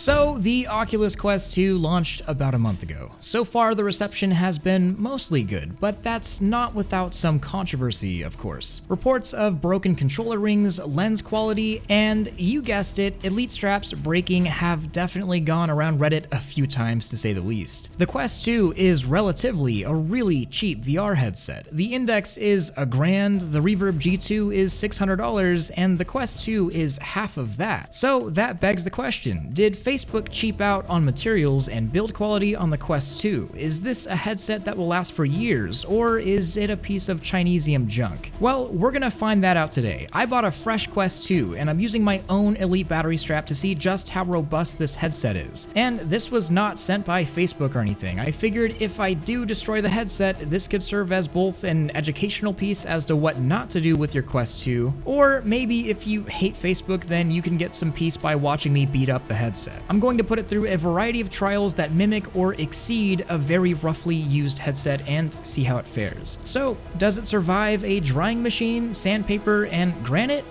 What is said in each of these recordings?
So, the Oculus Quest 2 launched about a month ago. So far, the reception has been mostly good, but that's not without some controversy, of course. Reports of broken controller rings, lens quality, and, you guessed it, Elite straps breaking have definitely gone around Reddit a few times to say the least. The Quest 2 is relatively a really cheap VR headset. The Index is $1,000, the Reverb G2 is $600, and the Quest 2 is half of that. So that begs the question, did Facebook cheap out on materials and build quality on the Quest 2? Is this a headset that will last for years, or is it a piece of Chinesium junk? Well, we're gonna find that out today. I bought a fresh Quest 2, and I'm using my own Elite battery strap to see just how robust this headset is. And this was not sent by Facebook or anything. I figured if I do destroy the headset, this could serve as both an educational piece as to what not to do with your Quest 2, or maybe if you hate Facebook, then you can get some peace by watching me beat up the headset. I'm going to put it through a variety of trials that mimic or exceed a very roughly used headset and see how it fares. So, does it survive a drying machine, sandpaper, and granite?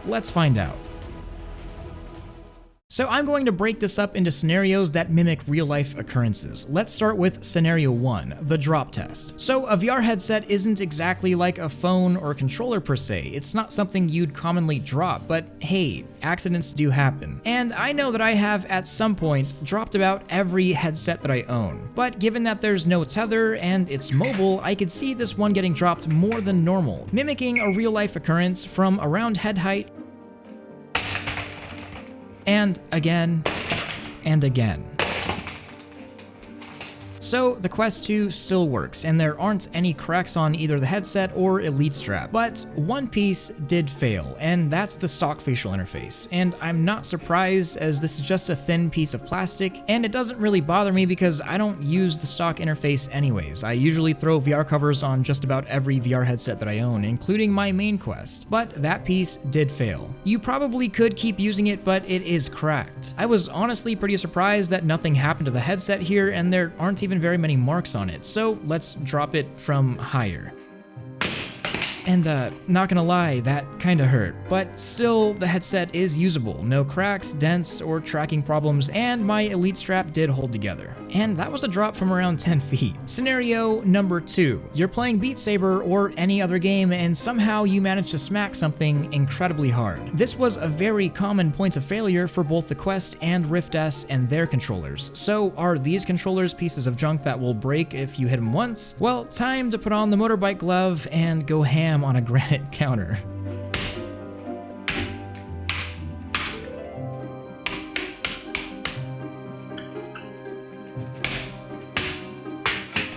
Let's find out. So I'm going to break this up into scenarios that mimic real-life occurrences. Let's start with scenario 1, the drop test. So a VR headset isn't exactly like a phone or controller per se. It's not something you'd commonly drop, but hey, accidents do happen. And I know that I have at some point dropped about every headset that I own. But given that there's no tether and it's mobile, I could see this one getting dropped more than normal, mimicking a real-life occurrence from around head height and again, and again. So the Quest 2 still works, and there aren't any cracks on either the headset or Elite strap. But one piece did fail, and that's the stock facial interface. And I'm not surprised, as this is just a thin piece of plastic, and it doesn't really bother me because I don't use the stock interface anyways. I usually throw VR covers on just about every VR headset that I own, including my main Quest. But that piece did fail. You probably could keep using it, but it is cracked. I was honestly pretty surprised that nothing happened to the headset here, and there aren't even very many marks on it, so let's drop it from higher. And not gonna lie, that kinda hurt, but still the headset is usable. No cracks, dents, or tracking problems, and my Elite strap did hold together. And that was a drop from around 10 feet. Scenario number 2. You're playing Beat Saber or any other game and somehow you manage to smack something incredibly hard. This was a very common point of failure for both the Quest and Rift S and their controllers. So are these controllers pieces of junk that will break if you hit them once? Well, time to put on the motorbike glove and go ham on a granite counter.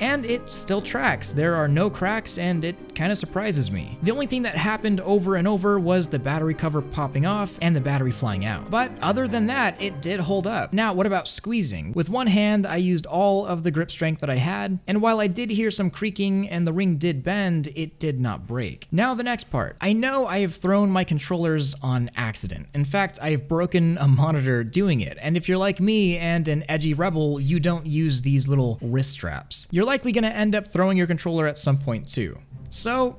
And it still tracks. There are no cracks, and it kind of surprises me. The only thing that happened over and over was the battery cover popping off and the battery flying out. But other than that, it did hold up. Now, what about squeezing? With one hand, I used all of the grip strength that I had, and while I did hear some creaking and the ring did bend, it did not break. Now the next part. I know I have thrown my controllers on accident. In fact, I have broken a monitor doing it, and if you're like me and an edgy rebel, you don't use these little wrist straps. You're likely gonna end up throwing your controller at some point too. So,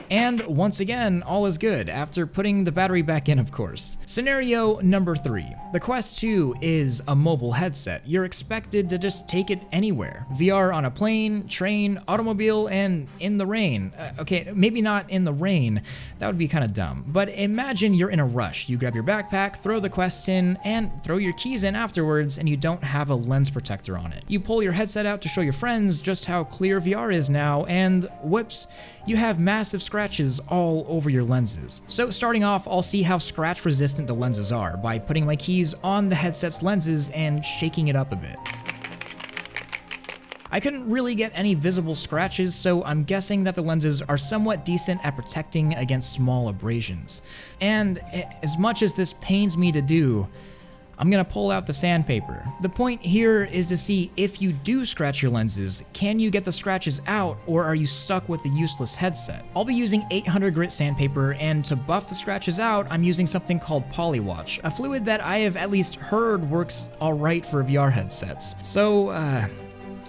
and once again, all is good, after putting the battery back in, of course. Scenario number 3. The Quest 2 is a mobile headset. You're expected to just take it anywhere. VR on a plane, train, automobile, and in the rain. Okay, maybe not in the rain. That would be kind of dumb. But imagine you're in a rush. You grab your backpack, throw the Quest in, and throw your keys in afterwards, and you don't have a lens protector on it. You pull your headset out to show your friends just how clear VR is now, and whoops, you have massive scratches all over your lenses. So starting off, I'll see how scratch resistant the lenses are by putting my keys on the headset's lenses and shaking it up a bit. I couldn't really get any visible scratches, so I'm guessing that the lenses are somewhat decent at protecting against small abrasions. And as much as this pains me to do, I'm gonna pull out the sandpaper. The point here is to see if you do scratch your lenses, can you get the scratches out, or are you stuck with a useless headset? I'll be using 800 grit sandpaper, and to buff the scratches out, I'm using something called Polywatch, a fluid that I have at least heard works alright for VR headsets. So,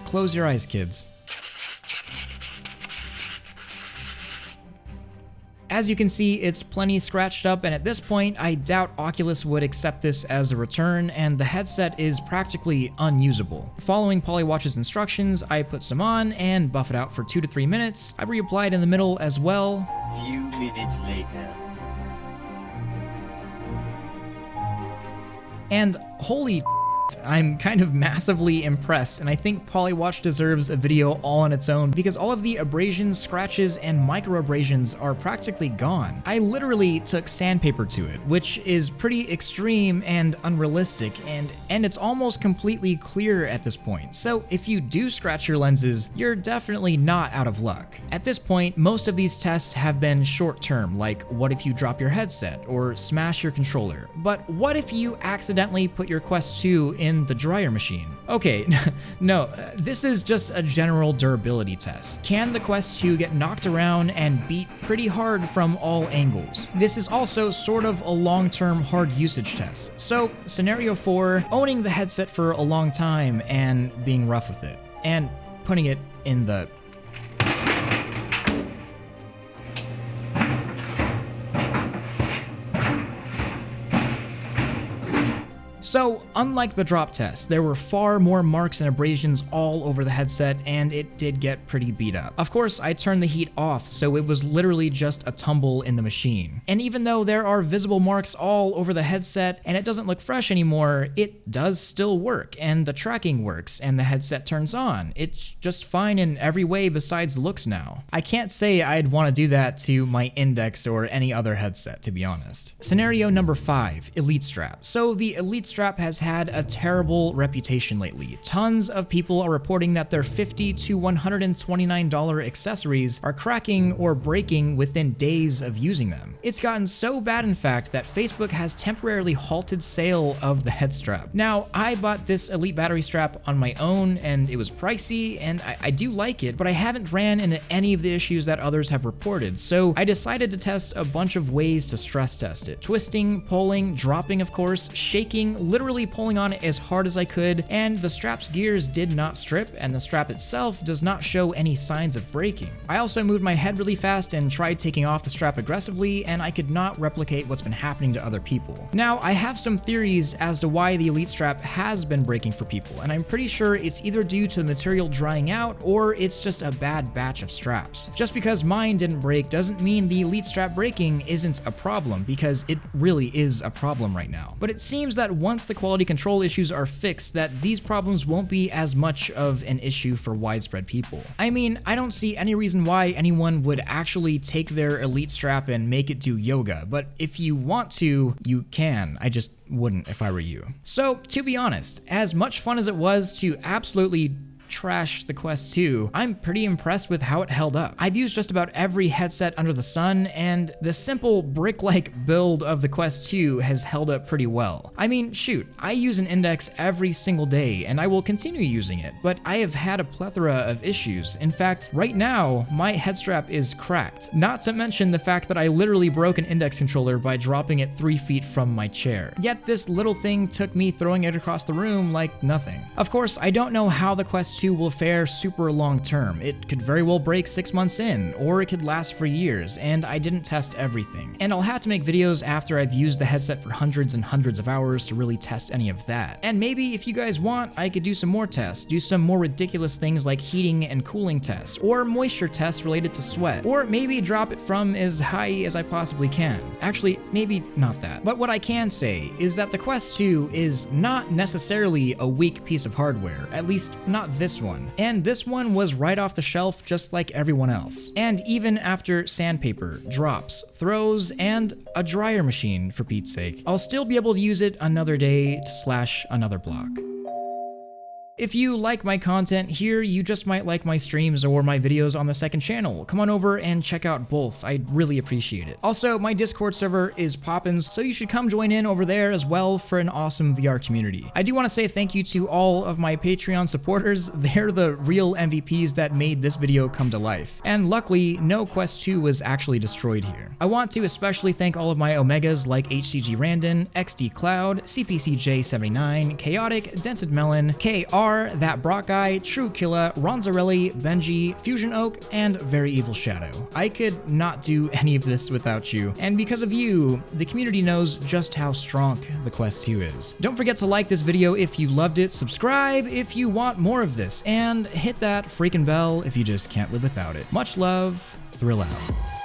close your eyes, kids. As you can see, it's plenty scratched up, and at this point, I doubt Oculus would accept this as a return, and the headset is practically unusable. Following Polywatch's instructions, I put some on and buff it out for 2 to 3 minutes. I reapplied in the middle as well. Few minutes later. And holy I'm kind of massively impressed, and I think Polywatch deserves a video all on its own because all of the abrasions, scratches, and micro abrasions are practically gone. I literally took sandpaper to it, which is pretty extreme and unrealistic, and it's almost completely clear at this point. So if you do scratch your lenses, you're definitely not out of luck. At this point, most of these tests have been short-term, like what if you drop your headset or smash your controller? But what if you accidentally put your Quest 2 in the dryer machine? Okay, no, this is just a general durability test. Can the Quest 2 get knocked around and beat pretty hard from all angles? This is also sort of a long-term hard usage test. So, scenario 4, owning the headset for a long time and being rough with it, and putting it in the So, unlike the drop test, there were far more marks and abrasions all over the headset, and it did get pretty beat up. Of course, I turned the heat off, so it was literally just a tumble in the machine. And even though there are visible marks all over the headset, and it doesn't look fresh anymore, it does still work, and the tracking works, and the headset turns on. It's just fine in every way besides looks now. I can't say I'd want to do that to my Index or any other headset, to be honest. Scenario number 5, Elite Strap. So the Elite Strap has had a terrible reputation lately. Tons of people are reporting that their $50 to $129 accessories are cracking or breaking within days of using them. It's gotten so bad, in fact, that Facebook has temporarily halted sale of the head strap. Now, I bought this Elite battery strap on my own, and it was pricey, and I do like it, but I haven't ran into any of the issues that others have reported, so I decided to test a bunch of ways to stress test it. Twisting, pulling, dropping of course, shaking, literally pulling on it as hard as I could, and the strap's gears did not strip, and the strap itself does not show any signs of breaking. I also moved my head really fast and tried taking off the strap aggressively, and I could not replicate what's been happening to other people. Now, I have some theories as to why the Elite strap has been breaking for people, and I'm pretty sure it's either due to the material drying out, or it's just a bad batch of straps. Just because mine didn't break doesn't mean the Elite strap breaking isn't a problem, because it really is a problem right now. But it seems that once the quality control issues are fixed, that these problems won't be as much of an issue for widespread people. I mean, I don't see any reason why anyone would actually take their Elite strap and make it do yoga, but if you want to, you can. I just wouldn't if I were you. So, to be honest, as much fun as it was to absolutely trash the Quest 2, I'm pretty impressed with how it held up. I've used just about every headset under the sun, and the simple brick-like build of the Quest 2 has held up pretty well. I mean, shoot, I use an Index every single day, and I will continue using it, but I have had a plethora of issues. In fact, right now, my head strap is cracked. Not to mention the fact that I literally broke an Index controller by dropping it 3 feet from my chair. Yet this little thing took me throwing it across the room like nothing. Of course, I don't know how the Quest 2 will fare super long term. It could very well break 6 months in, or it could last for years, and I didn't test everything. And I'll have to make videos after I've used the headset for hundreds and hundreds of hours to really test any of that. And maybe if you guys want, I could do some more tests, do some more ridiculous things like heating and cooling tests, or moisture tests related to sweat, or maybe drop it from as high as I possibly can. Actually, maybe not that. But what I can say is that the Quest 2 is not necessarily a weak piece of hardware, at least not this one. And this one was right off the shelf just like everyone else. And even after sandpaper, drops, throws, and a dryer machine, for Pete's sake, I'll still be able to use it another day to slash another block. If you like my content here, you just might like my streams or my videos on the second channel. Come on over and check out both. I'd really appreciate it. Also, my Discord server is poppin', so you should come join in over there as well for an awesome VR community. I do want to say thank you to all of my Patreon supporters. They're the real MVPs that made this video come to life. And luckily, no Quest 2 was actually destroyed here. I want to especially thank all of my Omegas like HCG Randon, XD Cloud, CPCJ79, Chaotic, Dented Melon, KR, are That Brock Guy, True Killa, Ronzarelli, Benji, Fusion Oak, and Very Evil Shadow. I could not do any of this without you, and because of you, the community knows just how strong the Quest 2 is. Don't forget to like this video if you loved it, subscribe if you want more of this, and hit that freaking bell if you just can't live without it. Much love, Thrill out.